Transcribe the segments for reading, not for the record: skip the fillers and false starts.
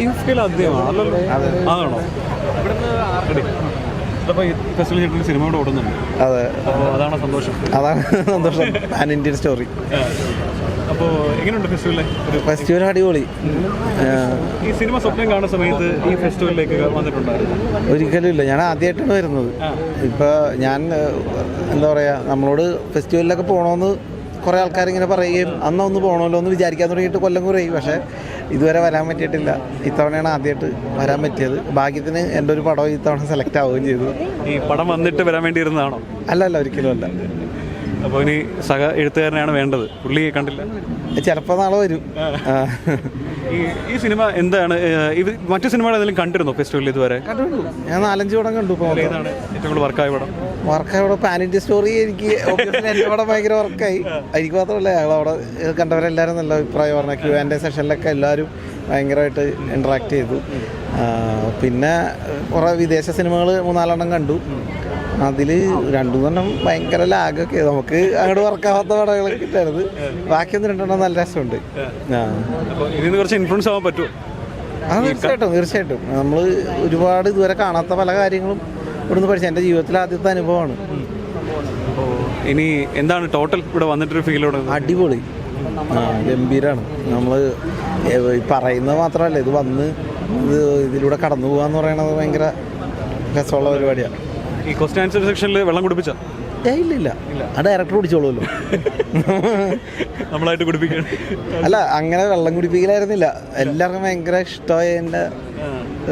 IFK അദ്ദേഹമാണോ? അതാണോ? അപ്പോൾ ഈ ഫെസ്റ്റിവൽ ചെയ്തിട്ട് സിനിമയോട് ഓടുന്നുണ്ട്. അതെ, അപ്പോൾ അതാണ് സന്തോഷം. Pan Indian story. അപ്പോൾ എങ്ങനെയുണ്ട് ഫെസ്റ്റിവൽ? അടിപൊളി. ഈ സിനിമ സ്വപ്നം കാണുന്ന സമയത്ത് ഈ ഫെസ്റ്റിവലിലേക്ക് വന്നിട്ടുണ്ടായിരുന്നു? ഒരിക്കലും ഇല്ല, ഞാൻ ആദ്യമായിട്ടാണ് വരുന്നത്. ഇപ്പോൾ ഞാൻ എന്താ പറയുക, നമ്മളോട് ഫെസ്റ്റിവലിലൊക്കെ പോകണമെന്ന് കുറേ ആൾക്കാരിങ്ങനെ പറയുകയും അന്നൊന്ന് പോകണമല്ലോ എന്ന് വിചാരിക്കാൻ തുടങ്ങിയിട്ട് കൊല്ലം കുറയും. പക്ഷേ ഇതുവരെ വരാൻ പറ്റിയിട്ടില്ല. ഇത്തവണയാണ് ആദ്യമായിട്ട് വരാൻ പറ്റിയത്. ഭാഗ്യത്തിന് എൻ്റെ ഒരു പടം ഇത്തവണ സെലക്ട് ആവുകയും ചെയ്തു. ഈ പടം വന്നിട്ട് വരാൻ വേണ്ടി ഇരുന്നതാണോ? അല്ലല്ല, ഒരിക്കലും അല്ല. അപ്പോൾ ഇനി സഹ എഴുത്തുകാരനെയാണ് വേണ്ടത്. പുള്ളി കണ്ടില്ല? ചിലപ്പോൾ നാളെ വരും. ഈ സിനിമ എന്താണ്? ഇത് മറ്റു സിനിമകൾ എന്തെങ്കിലും കണ്ടിരുന്നോ ഫെസ്റ്റിവലിൽ ഇതുവരെ? കണ്ടു. ഞാൻ 4-5 പടം കണ്ടു. ഏതാണ് ഏറ്റവും കൂടുതൽ വർക്കായ പടം? Pan India story. എനിക്ക് എൻ്റെ പടം ഭയങ്കര വർക്കായി. എനിക്ക് മാത്രമല്ല, ഞങ്ങളവിടെ കണ്ടവരെല്ലാവരും നല്ല അഭിപ്രായം പറഞ്ഞു. Q&A സെഷനിലൊക്കെ എല്ലാവരും ഭയങ്കരമായിട്ട് ഇൻട്രാക്ട് ചെയ്തു. പിന്നെ കുറേ വിദേശ സിനിമകൾ 3-4 കണ്ടു. അതിൽ 2-3 ഭയങ്കര ലാഗൊക്കെ, നമുക്ക് അങ്ങോട്ട് വർക്കാവാത്ത പടങ്ങളൊക്കെ കിട്ടായിരുന്നു. ബാക്കി 1-2 നല്ല രസമുണ്ട്. ഇതിന് കുറച്ച് ഇൻഫ്ലുവൻസ് ആവാൻ പറ്റുമോ? തീർച്ചയായിട്ടും. നമ്മൾ ഒരുപാട് ഇതുവരെ കാണാത്ത പല കാര്യങ്ങളും ഇവിടുന്ന് പഠിച്ച എൻ്റെ ജീവിതത്തിലെ ആദ്യത്തെ അനുഭവമാണ്. ഇനി എന്താണ് ടോട്ടൽ ഇവിടെ വന്നിട്ടൊരു ഫീലോട്? അടിപൊളി, ഗംഭീരമാണ്. നമ്മൾ പറയുന്നത് മാത്രമല്ല, ഇത് വന്ന് ഇതിലൂടെ കടന്നു പോകാന്ന് പറയണത് ഭയങ്കര രസമുള്ള പരിപാടിയാണ്. ഈ ക്വസ്റ്റ്യൻ ആൻസർ സെക്ഷനിൽ വെള്ളം കുടിപ്പിച്ച? ഇല്ല, ആ ഡയറക്ടർ കുടിച്ചോളൂല്ലോ. നമ്മളായിട്ട് കുടിപ്പിക്കണം? അല്ല, അങ്ങനെ വെള്ളം കുടിപ്പിക്കലായിരുന്നില്ല. എല്ലാവർക്കും ഭയങ്കര ഇഷ്ടമായ എൻ്റെ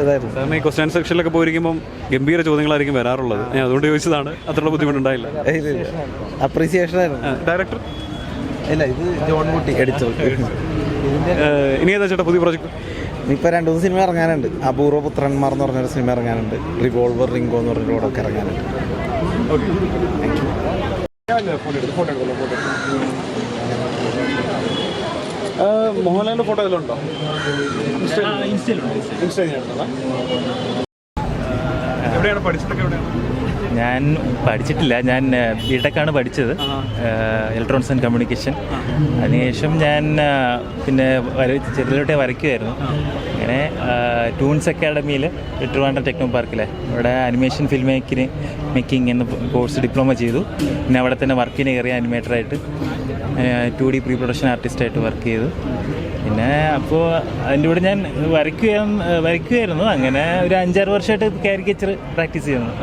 ഇതായിരുന്നു. ഈ ക്വസ്റ്റ്യൻ ആൻസർ സെക്ഷനിലൊക്കെ പോയിരിക്കുമ്പോൾ ഗംഭീര ചോദ്യങ്ങളായിരിക്കും വരാറുള്ളത്. ഞാൻ അതുകൊണ്ട് ചോദിച്ചതാണ്. അത്രയുള്ള ബുദ്ധിമുട്ടുണ്ടായില്ല? അപ്രീസിയേഷൻ ആയിരുന്നു. ഡയറക്ടർ? ഇല്ല, ഇത് ജോൺ കുട്ടി എഡിറ്റർ. ഇനി ഏതാ ചേട്ടാ പുതിയ പ്രോജക്റ്റ്? ഇപ്പോൾ 2-3 സിനിമ ഇറങ്ങാനുണ്ട്. അപൂർവ പുത്രന്മാർ എന്ന് പറഞ്ഞൊരു സിനിമ ഇറങ്ങാനുണ്ട്. റിവോൾവർ റിംഗോ എന്ന് പറഞ്ഞൊരു പടമൊക്കെ ഇറങ്ങാനുണ്ട്. മോഹൻലാലിൻ്റെ ഫോട്ടോ എല്ലാം ഉണ്ടോ? എവിടെയാണ് പഠിച്ചതൊക്കെ? എവിടെയാണ്? ഞാൻ പഠിച്ചിട്ടില്ല. ഞാൻ ബിടെക്കാണ് പഠിച്ചത്, ഇലക്ട്രോണിക്സ് ആൻഡ് കമ്മ്യൂണിക്കേഷൻ. അതിനുശേഷം ഞാൻ പിന്നെ ചെറുതിലോട്ടേ വരയ്ക്കുമായിരുന്നു. അങ്ങനെ ടൂൺസ് അക്കാഡമിയിൽ ട്രിവാൻഡ്രം ടെക്നോ പാർക്കിലെ ഇവിടെ അനിമേഷൻ ഫിലിം മേക്കിംഗ് എന്ന കോഴ്സ് ഡിപ്ലോമ ചെയ്തു. പിന്നെ അവിടെ തന്നെ വർക്കിന് കയറിയ അനിമേറ്ററായിട്ട് 2D പ്രീ പ്രൊഡക്ഷൻ ആർട്ടിസ്റ്റായിട്ട് വർക്ക് ചെയ്തു. പിന്നെ അപ്പോൾ അതിൻ്റെ കൂടെ ഞാൻ വരയ്ക്കുമായിരുന്നു. അങ്ങനെ ഒരു 5-6 വർഷമായിട്ട് കാരിക്കേച്ചർ പ്രാക്ടീസ് ചെയ്യുന്നു.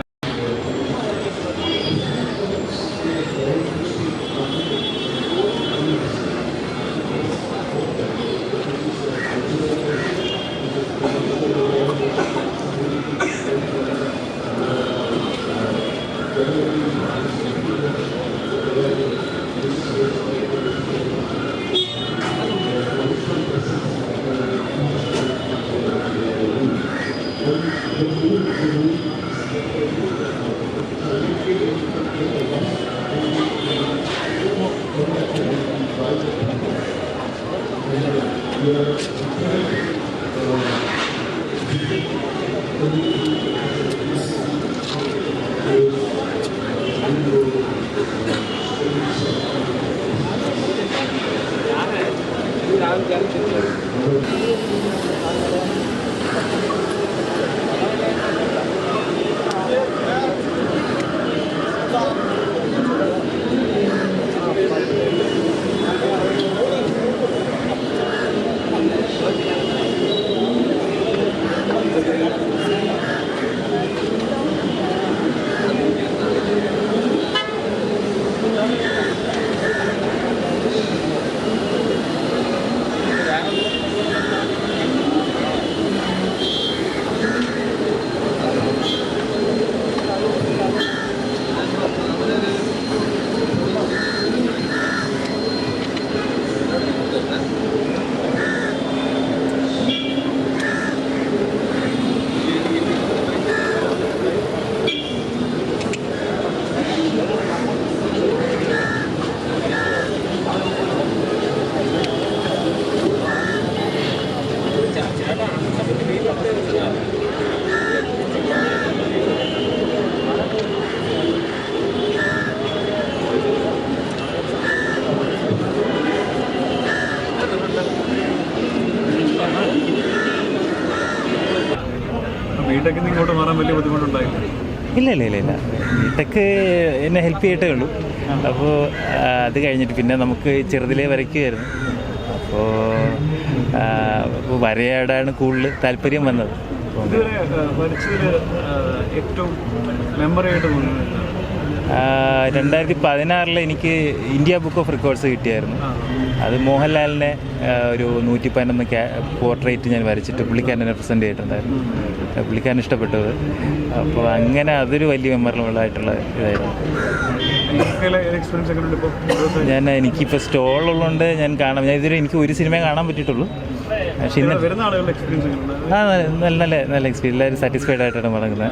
വീട്ടിൽ ഇങ്ങോട്ട് മാറാൻ വലിയ ബുദ്ധിമുട്ടുണ്ടായില്ല? ഇല്ല ബിടെക്ക് എന്നെ ഹെൽപ്പ് ചെയ്തിട്ടേ ഉള്ളൂ. അപ്പോൾ അത് കഴിഞ്ഞിട്ട് പിന്നെ നമുക്ക് ചെറുതിലേ വരയ്ക്കുമായിരുന്നു. അപ്പോൾ വരയോടാണ് കൂടുതൽ താല്പര്യം വന്നത്. ഇതുവരെ വരച്ചതിൽ ഏറ്റവും മെമ്മറി ആയിട്ട് തോന്നുന്നത് 2016 എനിക്ക് ഇന്ത്യ ബുക്ക് ഓഫ് റെക്കോർഡ്സ് കിട്ടിയായിരുന്നു. അത് മോഹൻലാലിനെ ഒരു 111 പോർട്രേറ്റ് ഞാൻ വരച്ചിട്ട് പുള്ളിക്കാരനെ റെപ്രസെൻ്റ് ചെയ്തിട്ടുണ്ടായിരുന്നു. പുള്ളിക്കാരൻ ഇഷ്ടപ്പെട്ടത്. അപ്പോൾ അങ്ങനെ അതൊരു വലിയ മെമ്മറബിളായിട്ടുള്ള ഇതായിരുന്നു. എനിക്കിപ്പോൾ സ്റ്റോളുള്ളതുകൊണ്ട് ഞാൻ കാണാം. ഞാൻ ഇതുവരെ എനിക്ക് ഒരു സിനിമ കാണാൻ പറ്റിയിട്ടുള്ളൂ. പക്ഷേ ഇന്ന് നല്ല എക്സ്പീരിയൻസ്, എല്ലാവരും സാറ്റിസ്ഫൈഡ് ആയിട്ടാണ് മടങ്ങുന്നത്.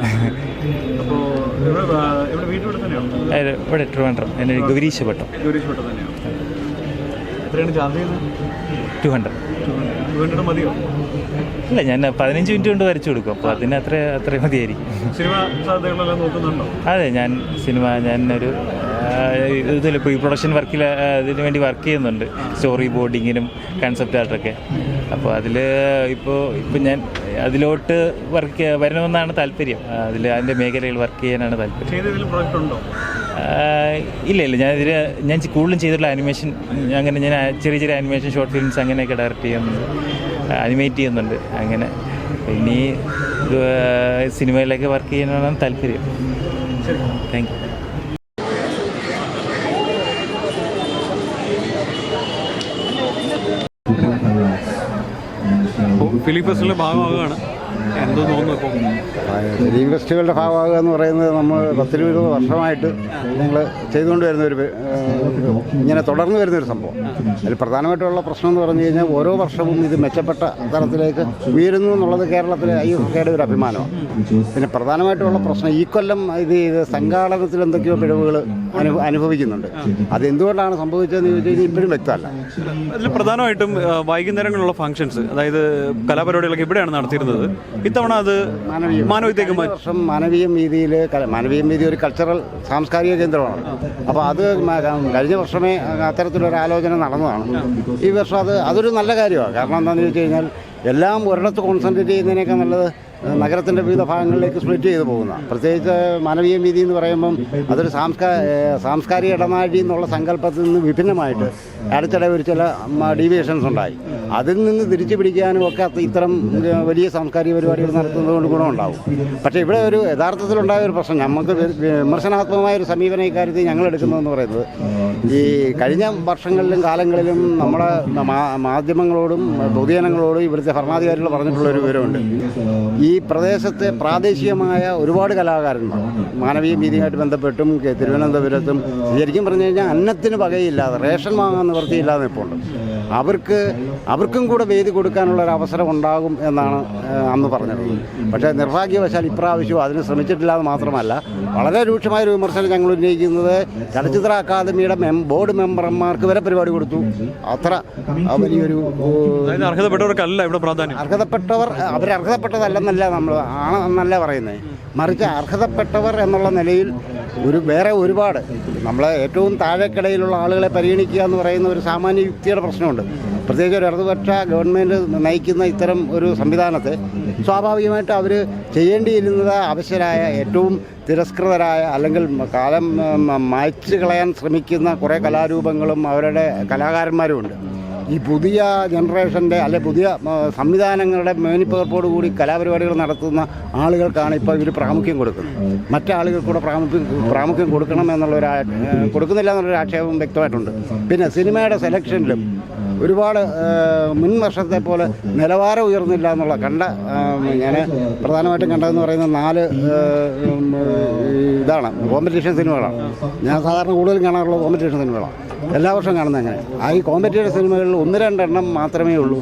ഇവിടെ ട്രിവാൻഡ്രം, എൻ്റെ ഗൗരീശപട്ടം. 200 മതിയോ? ഇല്ല, ഞാൻ 15 മിനിറ്റ് കൊണ്ട് വരച്ചു കൊടുക്കും. അപ്പോൾ അതിന് അത്രയും മതിയായിരിക്കും. അതെ, ഞാനൊരു ഇതിൽ പ്രീ പ്രൊഡക്ഷൻ വർക്കിൽ ഇതിന് വേണ്ടി വർക്ക് ചെയ്യുന്നുണ്ട്. സ്റ്റോറി ബോർഡിങ്ങിനും കൺസെപ്റ്റ് ആർട്ടൊക്കെ. അപ്പോൾ ഇപ്പോൾ ഞാൻ അതിലോട്ട് വരണമെന്നാണ് താല്പര്യം. അതിൻ്റെ മേഖലയിൽ വർക്ക് ചെയ്യാനാണ് താല്പര്യം. ഇല്ല ഞാൻ കൂടുതലും ചെയ്തിട്ടുള്ള ആനിമേഷൻ, അങ്ങനെ ഞാൻ ചെറിയ ആനിമേഷൻ ഷോർട്ട് ഫിലിംസ് അങ്ങനെയൊക്കെ ഡയറക്റ്റ് ചെയ്യുന്നുണ്ട്, അനിമേറ്റ് ചെയ്യുന്നുണ്ട്. അങ്ങനെ ഇനി സിനിമയിലൊക്കെ വർക്ക് ചെയ്യാനാണ് താല്പര്യം. Thank you. ഫിലിം ഫെസ്റ്റിവലിൻ്റെ ഭാഗമാകുകയാണ്, എന്തോ തോന്നുന്നു ഇപ്പോൾ? ഫിലിം ഫെസ്റ്റിവലിൻ്റെ ഭാഗമാകുക എന്ന് പറയുന്നത് നമ്മൾ 10-20 വർഷമായിട്ട് ഞങ്ങൾ ചെയ്തുകൊണ്ട് വരുന്നൊരു ഇങ്ങനെ തുടർന്ന് വരുന്നൊരു സംഭവം. അതിൽ പ്രധാനമായിട്ടുള്ള പ്രശ്നം എന്ന് പറഞ്ഞു കഴിഞ്ഞാൽ ഓരോ വർഷവും ഇത് മെച്ചപ്പെട്ട തലത്തിലേക്ക് ഉയരുന്നു എന്നുള്ളത് കേരളത്തിലെ IFFKയുടെ ഒരു അഭിമാനമാണ്. പിന്നെ പ്രധാനമായിട്ടുള്ള പ്രശ്നം ഈ കൊല്ലം ഇത് സംഘാടനത്തിൽ എന്തൊക്കെയോ പിഴവുകൾ അനുഭവിക്കുന്നുണ്ട്. അതെന്തുകൊണ്ടാണ് സംഭവിച്ചതെന്ന് ചോദിച്ചു കഴിഞ്ഞാൽ ഇപ്പോഴും വ്യക്തമല്ല. അതിൽ പ്രധാനമായിട്ടും വൈകുന്നേരങ്ങളിലുള്ള ഫംഗ്ഷൻസ്, അതായത് കലാപരിപാടികളൊക്കെ ഇവിടെയാണ് നടത്തിയിരുന്നത്. ഇത്തവണ അത് മാനവീയത്തേക്ക് വർഷം മാനവീയം വീതി ഒരു കൾച്ചറൽ സാംസ്കാരിക കേന്ദ്രമാണ്. അപ്പോൾ അത് കഴിഞ്ഞ വർഷമേ അത്തരത്തിലൊരു ആലോചന നടന്നതാണ്. ഈ വർഷം അതൊരു നല്ല കാര്യമാണ്. കാരണം എന്താണെന്ന് ചോദിച്ചു കഴിഞ്ഞാൽ എല്ലാം ഒരിടത്ത് കോൺസെൻട്രേറ്റ് ചെയ്യുന്നതിനേക്കാൾ നല്ലത് നഗരത്തിൻ്റെ വിവിധ ഭാഗങ്ങളിലേക്ക് സ്പ്ലിറ്റ് ചെയ്ത് പോകുന്ന, പ്രത്യേകിച്ച് മാനവീയ വീതി എന്ന് പറയുമ്പം അതൊരു സാംസ്കാരിക ഇടനാഴി എന്നുള്ള സങ്കല്പത്തിൽ നിന്ന് വിഭിന്നമായിട്ട് അടുത്തിടെ ഒരു ചില ഡീവിയേഷൻസ് ഉണ്ടായി. അതിൽ നിന്ന് തിരിച്ചു പിടിക്കാനും ഒക്കെ ഇത്തരം വലിയ സാംസ്കാരിക പരിപാടികൾ നടത്തുന്നത് കൊണ്ട് ഗുണമുണ്ടാകും. പക്ഷേ ഇവിടെ ഒരു യഥാർത്ഥത്തിലുണ്ടായ ഒരു പ്രശ്നം, നമുക്ക് വിമർശനാത്മകമായ ഒരു സമീപനം ഇക്കാര്യത്തിൽ ഞങ്ങൾ എടുക്കുന്നതെന്ന് പറയുന്നത്, ഈ കഴിഞ്ഞ വർഷങ്ങളിലും കാലങ്ങളിലും നമ്മുടെ മാധ്യമങ്ങളോടും പൊതുജനങ്ങളോടും ഇവിടുത്തെ ഭരണാധികാരികൾ പറഞ്ഞിട്ടുള്ളൊരു വിവരമുണ്ട്. ഈ പ്രദേശത്തെ പ്രാദേശികമായ ഒരുപാട് കലാകാരന്മാർ മാനവീയ വീതിയുമായിട്ട് ബന്ധപ്പെട്ടും തിരുവനന്തപുരത്തും ശരിക്കും പറഞ്ഞു കഴിഞ്ഞാൽ അന്നത്തിന് വകയില്ലാതെ, റേഷൻ വാങ്ങാൻ നിവൃത്തിയില്ലാതെ ഇപ്പോൾ ഉണ്ട്. അവർക്കും കൂടെ വേദി കൊടുക്കാനുള്ള ഒരു അവസരം ഉണ്ടാകും എന്നാണ് അന്ന് പറഞ്ഞത്. പക്ഷേ നിർഭാഗ്യവശാൽ ഇപ്രാവശ്യവും അതിന് ശ്രമിച്ചിട്ടില്ലാതെ മാത്രമല്ല, വളരെ രൂക്ഷമായൊരു വിമർശനം ഞങ്ങൾ ഉന്നയിക്കുന്നത് ചലച്ചിത്ര അക്കാദമിയുടെ ബോർഡ് മെമ്പർമാർക്ക് വരെ പരിപാടി കൊടുത്തു. അത്ര വലിയൊരു അർഹതപ്പെട്ടവർക്കല്ല ഇവിടെ പ്രാധാന്യം. അവരർഹതപ്പെട്ടതല്ലെന്നല്ല നമ്മൾ ആണെന്നല്ല പറയുന്നത്, മറിച്ച് അർഹതപ്പെട്ടവർ എന്നുള്ള നിലയിൽ വേറെ ഒരുപാട് നമ്മളെ ഏറ്റവും താഴെക്കിടയിലുള്ള ആളുകളെ പരിഗണിക്കുക എന്ന് പറയുന്ന ഒരു സാമാന്യ യുക്തിയുടെ പ്രശ്നമുണ്ട്. പ്രത്യേകിച്ച് ഒരു ഇടതുപക്ഷ ഗവൺമെൻറ് നയിക്കുന്ന ഇത്തരം ഒരു സംവിധാനത്തെ സ്വാഭാവികമായിട്ട് അവർ ചെയ്യേണ്ടിയിരുന്നത് അവശ്യരായ, ഏറ്റവും തിരസ്കൃതരായ, അല്ലെങ്കിൽ കാലം മായ്ച്ചു കളയാൻ ശ്രമിക്കുന്ന കുറേ കലാരൂപങ്ങളും അവരുടെ കലാകാരന്മാരുമുണ്ട്. ഈ പുതിയ ജനറേഷൻ്റെ പുതിയ സംവിധാനങ്ങളുടെ മേനിപ്പകർപ്പോടുകൂടി കലാപരിപാടികൾ നടത്തുന്ന ആളുകൾക്കാണ് ഇപ്പോൾ ഇവർ പ്രാമുഖ്യം കൊടുക്കുന്നത്. മറ്റാളുകൾ കൂടെ പ്രാമുഖ്യം കൊടുക്കണം കൊടുക്കുന്നില്ല എന്നുള്ളൊരു ആക്ഷേപം വ്യക്തമായിട്ടുണ്ട്. പിന്നെ സിനിമയുടെ സെലക്ഷനിലും ഒരുപാട് മുൻ വർഷത്തെ പോലെ നിലവാരം ഉയർന്നില്ല എന്നുള്ള ഞാൻ പ്രധാനമായിട്ടും കണ്ടതെന്ന് പറയുന്നത് 4 ഇതാണ് കോമ്പറ്റീഷൻ സിനിമകളാണ്. ഞാൻ സാധാരണ കൂടുതലും കാണാറുള്ളത് കോമ്പറ്റീഷൻ സിനിമകളാണ്, എല്ലാ വർഷവും കാണുന്നത്. അങ്ങനെ ഈ കോമ്പറ്റീഷൻ സിനിമകളിൽ 1-2 എണ്ണം മാത്രമേ ഉള്ളൂ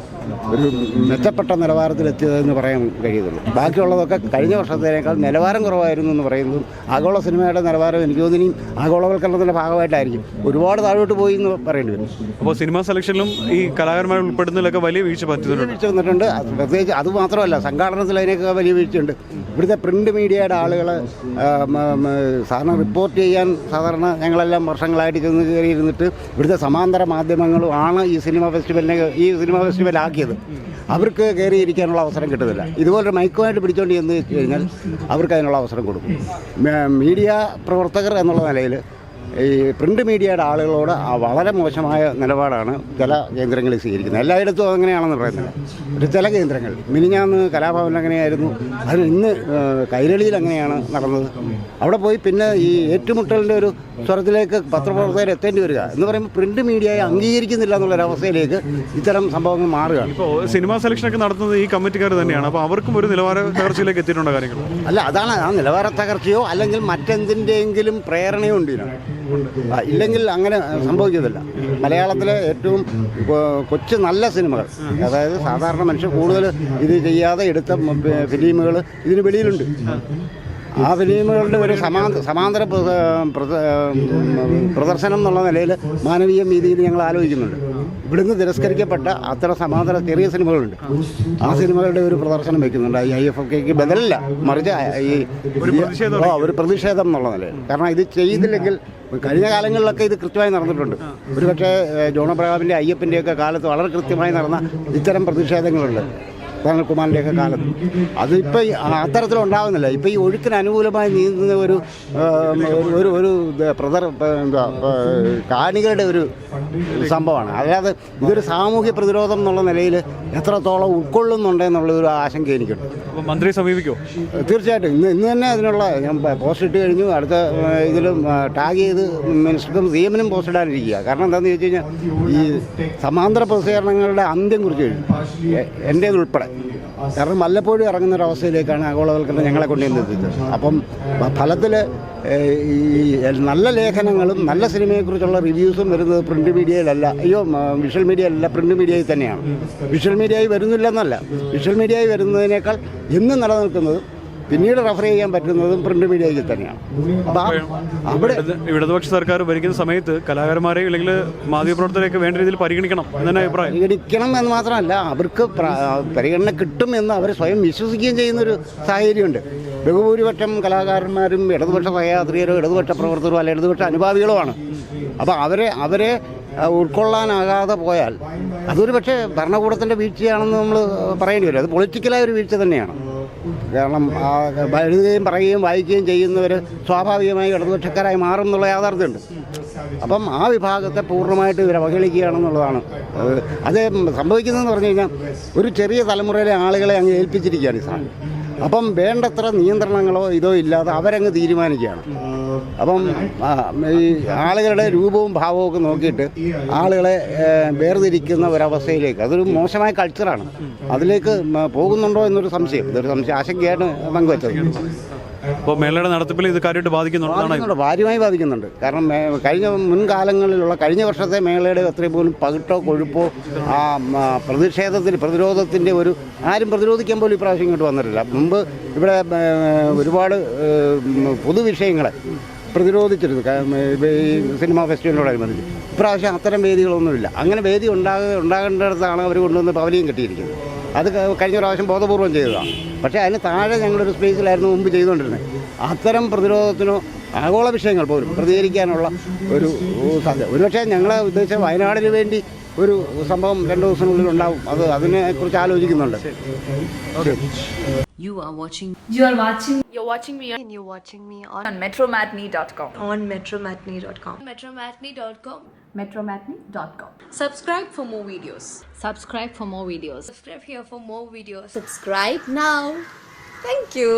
ഒരു മെച്ചപ്പെട്ട നിലവാരത്തിലെത്തിയതെന്ന് പറയാൻ കഴിയുള്ളൂ. ബാക്കിയുള്ളതൊക്കെ കഴിഞ്ഞ വർഷത്തേക്കാൾ നിലവാരം കുറവായിരുന്നു എന്ന് പറയുന്നതും ആഗോള സിനിമയുടെ നിലവാരം എനിക്ക് തോന്നി ആഗോളവൽക്കരണത്തിൻ്റെ ഭാഗമായിട്ടായിരിക്കും ഒരുപാട് താഴോട്ട് പോയി എന്ന് പറയേണ്ടി വരും. അപ്പോൾ സിനിമ സെലക്ഷനിലും ഈ കലാകാരന്മാർ ഉൾപ്പെടുന്നതിലൊക്കെ വലിയ വീഴ്ച പറ്റുന്നുണ്ട്. വീഴ്ച വന്നിട്ടുണ്ട്. പ്രത്യേകിച്ച് അത് മാത്രമല്ല, സംഘാടനത്തിൽ അതിനൊക്കെ വലിയ വീഴ്ചയുണ്ട്. ഇവിടുത്തെ പ്രിൻ്റ് മീഡിയയുടെ ആളുകൾ സാധാരണ റിപ്പോർട്ട് ചെയ്യാൻ സാധാരണ ഞങ്ങളെല്ലാം വർഷങ്ങളായിട്ട് ചെന്ന് കയറിയിരുന്നിട്ട് ഇവിടുത്തെ സമാന്തര മാധ്യമങ്ങളും ആണ് ഈ സിനിമ ഫെസ്റ്റിവലാക്കിയത്. അവർക്ക് കയറിയിരിക്കാനുള്ള അവസരം കിട്ടുന്നില്ല. ഇതുപോലൊരു മൈക്കുമായിട്ട് പിടിച്ചുകൊണ്ട് ചെന്ന് കഴിഞ്ഞാൽ അവർക്ക് അതിനുള്ള അവസരം കൊടുക്കും. മീഡിയ പ്രവർത്തകർ എന്നുള്ള നിലയിൽ ഈ പ്രിൻ്റ് മീഡിയയുടെ ആളുകളോട് വളരെ മോശമായ നിലപാടാണ് ചില കേന്ദ്രങ്ങളിൽ സ്വീകരിക്കുന്നത്. എല്ലായിടത്തും അങ്ങനെയാണെന്ന് പറയുന്നില്ല. ഒരു ചില കേന്ദ്രങ്ങൾ മിനിഞ്ഞാന്ന് കലാഭവനിൽ അങ്ങനെയായിരുന്നു, അതിന് ഇന്ന് കൈരളിയിൽ അങ്ങനെയാണ് നടന്നത്. അവിടെ പോയി പിന്നെ ഈ ഏറ്റുമുട്ടലിൻ്റെ ഒരു സ്വരത്തിലേക്ക് പത്രപ്രവർത്തകർ എത്തേണ്ടി വരിക എന്ന് പറയുമ്പോൾ പ്രിൻ്റ് മീഡിയയെ അംഗീകരിക്കുന്നില്ല എന്നുള്ളൊരവസ്ഥയിലേക്ക് ഇത്തരം സംഭവങ്ങൾ മാറുകയാണ്. ഇപ്പോൾ സിനിമാ സെലക്ഷനൊക്കെ നടത്തുന്നത് ഈ കമ്മിറ്റിക്കാർ തന്നെയാണ്. അപ്പോൾ അവർക്കും ഒരു നിലവാര തകർച്ചയിലേക്ക് എത്തിയിട്ടുള്ള കാര്യങ്ങൾ അല്ല, അതാണ് ആ നിലവാര തകർച്ചയോ അല്ലെങ്കിൽ മറ്റെന്തിൻ്റെയെങ്കിലും പ്രേരണയോ ഉണ്ട് ഇല്ലെങ്കിൽ അങ്ങനെ സംഭവിക്കുന്നില്ല. മലയാളത്തിലെ ഏറ്റവും കൊച്ചു നല്ല സിനിമകൾ, അതായത് സാധാരണ മനുഷ്യർ കൂടുതൽ ഇത് ചെയ്യാതെ എടുത്ത ഫിലിമുകൾ ഇതിന് വെളിയിലുണ്ട്. ആ ഫിലിമുകളുടെ ഒരു സമാന്തര പ്രദർശനം എന്നുള്ള നിലയിൽ മാനവീയ രീതിയിൽ ഞങ്ങൾ ആലോചിക്കുന്നുണ്ട്. ഇവിടുന്ന് തിരസ്കരിക്കപ്പെട്ട അത്ര സമാന്തര ചെറിയ സിനിമകളുണ്ട്. ആ സിനിമകളുടെ ഒരു പ്രദർശനം വയ്ക്കുന്നുണ്ട്. ഈ IFFK ബദലല്ല, മറിച്ച് ഈ ഒരു പ്രതിഷേധം എന്നുള്ള നിലയിൽ. കാരണം ഇത് ചെയ്തില്ലെങ്കിൽ കഴിഞ്ഞ കാലങ്ങളിലൊക്കെ ഇത് കൃത്യമായി നടന്നിട്ടുണ്ട്. ഒരുപക്ഷെ ജോൺ അബ്രഹാമിൻ്റെ അയ്യപ്പൻ്റെയൊക്കെ കാലത്ത് വളരെ കൃത്യമായി നടന്ന ഇത്തരം പ്രതിഷേധങ്ങളുണ്ട്. കുമാറിൻ്റെയൊക്കെ കാലത്ത് അതിപ്പോൾ അത്തരത്തിലുണ്ടാകുന്നില്ല. ഇപ്പോൾ ഈ ഒഴുക്കിന് അനുകൂലമായി നീങ്ങുന്ന ഒരു കാണികളുടെ ഒരു സംഭവമാണ്. അല്ലാതെ ഇതൊരു സാമൂഹ്യ പ്രതിരോധം എന്നുള്ള നിലയിൽ എത്രത്തോളം ഉൾക്കൊള്ളുന്നുണ്ടെന്നുള്ള ഒരു ആശങ്ക എനിക്കുണ്ട്. മന്ത്രിയെ സമീപിക്കുമോ? തീർച്ചയായിട്ടും ഇന്ന് തന്നെ അതിനുള്ള ഞാൻ പോസ്റ്റ് ഇട്ട് കഴിഞ്ഞു. അടുത്ത ഇതിലും ടാഗ് ചെയ്ത് മിനിസ്റ്റർക്കും CM-നും പോസ്റ്റ് ഇടാനിരിക്കുക. കാരണം എന്താണെന്ന് ചോദിച്ചു കഴിഞ്ഞാൽ ഈ സമാന്തര പ്രസിദ്ധീകരണങ്ങളുടെ അന്ത്യം കുറിച്ച് കഴിഞ്ഞു, എൻ്റേതുൾപ്പെടെ. കാരണം വല്ലപ്പോഴും ഇറങ്ങുന്നൊരവസ്ഥയിലേക്കാണ് ആഗോളവൽക്കരണം ഞങ്ങളെ കൊണ്ടുവന്നെത്തിച്ചത്. അപ്പം ഫലത്തിൽ ഈ നല്ല ലേഖനങ്ങളും നല്ല സിനിമയെക്കുറിച്ചുള്ള റിവ്യൂസും വരുന്നത് പ്രിൻ്റ് മീഡിയയിലല്ല, വിഷ്വൽ മീഡിയയിലല്ല, പ്രിൻ്റ് മീഡിയയിൽ തന്നെയാണ്. വിഷ്വൽ മീഡിയയിൽ വരുന്നില്ലെന്നല്ല, വിഷ്വൽ മീഡിയയിൽ വരുന്നതിനേക്കാൾ എന്നും നിലനിൽക്കുന്നത് പിന്നീട് റെഫർ ചെയ്യാൻ പറ്റുന്നതും പ്രിന്റ് മീഡിയയിൽ തന്നെയാണ്. അപ്പോൾ അവിടെ ഇടതുപക്ഷ സർക്കാർ ഭരിക്കുന്ന സമയത്ത് കലാകാരന്മാരെ അല്ലെങ്കിൽ മാധ്യമപ്രവർത്തകരെയൊക്കെ വേണ്ട രീതിയിൽ പരിഗണിക്കണം എന്നാണ് അഭിപ്രായം. പരിഗണിക്കണം എന്ന് മാത്രമല്ല, അവർക്ക് പരിഗണന കിട്ടും എന്ന് അവർ സ്വയം വിശ്വസിക്കുകയും ചെയ്യുന്നൊരു സാഹചര്യമുണ്ട്. ബഹുഭൂരിപക്ഷം കലാകാരന്മാരും ഇടതുപക്ഷ സഹയാത്രികരോ ഇടതുപക്ഷ പ്രവർത്തകരോ അല്ല ഇടതുപക്ഷ അനുഭാവികളുമാണ്. അപ്പോൾ അവരെ ഉൾക്കൊള്ളാനാകാതെ പോയാൽ അതൊരു പക്ഷേ ഭരണകൂടത്തിൻ്റെ വീഴ്ചയാണെന്ന് നമ്മൾ പറയേണ്ടി വരും. അത് പൊളിറ്റിക്കലായ ഒരു വീഴ്ച തന്നെയാണ്. കാരണം എഴുതുകയും പറയുകയും വായിക്കുകയും ചെയ്യുന്നവർ സ്വാഭാവികമായി ഇടതുപക്ഷക്കാരായി മാറും എന്നുള്ള യാഥാർത്ഥ്യമുണ്ട്. അപ്പം ആ വിഭാഗത്തെ പൂർണ്ണമായിട്ട് ഇവരെ അവഹേളിക്കുകയാണെന്നുള്ളതാണ് അത് സംഭവിക്കുന്നതെന്ന് പറഞ്ഞു കഴിഞ്ഞാൽ ഒരു ചെറിയ തലമുറയിലെ ആളുകളെ അങ്ങ് ഏൽപ്പിച്ചിരിക്കുകയാണ് ഈ സാധനം. അപ്പം വേണ്ടത്ര നിയന്ത്രണങ്ങളോ ഇതോ ഇല്ലാതെ അവരങ്ങ് തീരുമാനിക്കുകയാണ്. അപ്പം ഈ ആളുകളുടെ രൂപവും ഭാവവും ഒക്കെ നോക്കിയിട്ട് ആളുകളെ വേർതിരിക്കുന്ന ഒരവസ്ഥയിലേക്ക്, അതൊരു മോശമായ കൾച്ചറാണ്. അതിലേക്ക് പോകുന്നുണ്ടോ എന്നൊരു സംശയം, ഇതൊരു ആശങ്കയാണ് പങ്കുവച്ചത്. അപ്പോൾ മേളയുടെ നടത്തിപ്പിൽ ഇത് കാര്യമായിട്ട് ബാധിക്കുന്നുണ്ട്, കാര്യമായി ബാധിക്കുന്നുണ്ട്. കാരണം കഴിഞ്ഞ മുൻകാലങ്ങളിലുള്ള കഴിഞ്ഞ വർഷത്തെ മേളയുടെ അത്രയും പോലും പകിട്ടോ കൊഴുപ്പോ ആ പ്രതിരോധത്തിൻ്റെ ഒരു ആരും പ്രതിരോധിക്കാൻ പോലും ഇപ്രാവശ്യം ഇങ്ങോട്ട് വന്നിട്ടില്ല. മുമ്പ് ഇവിടെ ഒരുപാട് പൊതുവിഷയങ്ങളെ പ്രതിരോധിച്ചിരുന്നു ഈ സിനിമാ ഫെസ്റ്റിവലിനോടനുബന്ധിച്ച്. ഇപ്രാവശ്യം അത്തരം വേദികളൊന്നുമില്ല. അങ്ങനെ വേദി ഉണ്ടാകേണ്ടിടത്താണ് അവർ കൊണ്ടുവന്ന് പവലിയും കെട്ടിയിരിക്കുന്നത്. അത് കഴിഞ്ഞ പ്രാവശ്യം ബോധപൂർവം ചെയ്തതാണ്. പക്ഷേ അതിന് താഴെ ഞങ്ങളൊരു സ്പേസിലായിരുന്നു മുമ്പ് ചെയ്തുകൊണ്ടിരുന്നത്. അത്തരം പ്രതിരോധത്തിനോ ആഗോള വിഷയങ്ങൾ പോലും പ്രതികരിക്കാനുള്ള ഒരു സാധ്യത ഒരുപക്ഷേ ഞങ്ങളെ ഉദ്ദേശിച്ച വയനാടിന് വേണ്ടി ഒരു സംഭവം 2 ദിവസത്തിനുള്ളിൽ ഉണ്ടാവും. അതിനെക്കുറിച്ച് ആലോചിക്കുന്നുണ്ട്. You're watching me on metromatney.com. metromatney.com. Subscribe for more videos. Subscribe for more videos. Subscribe here for more videos. Subscribe now. Thank you.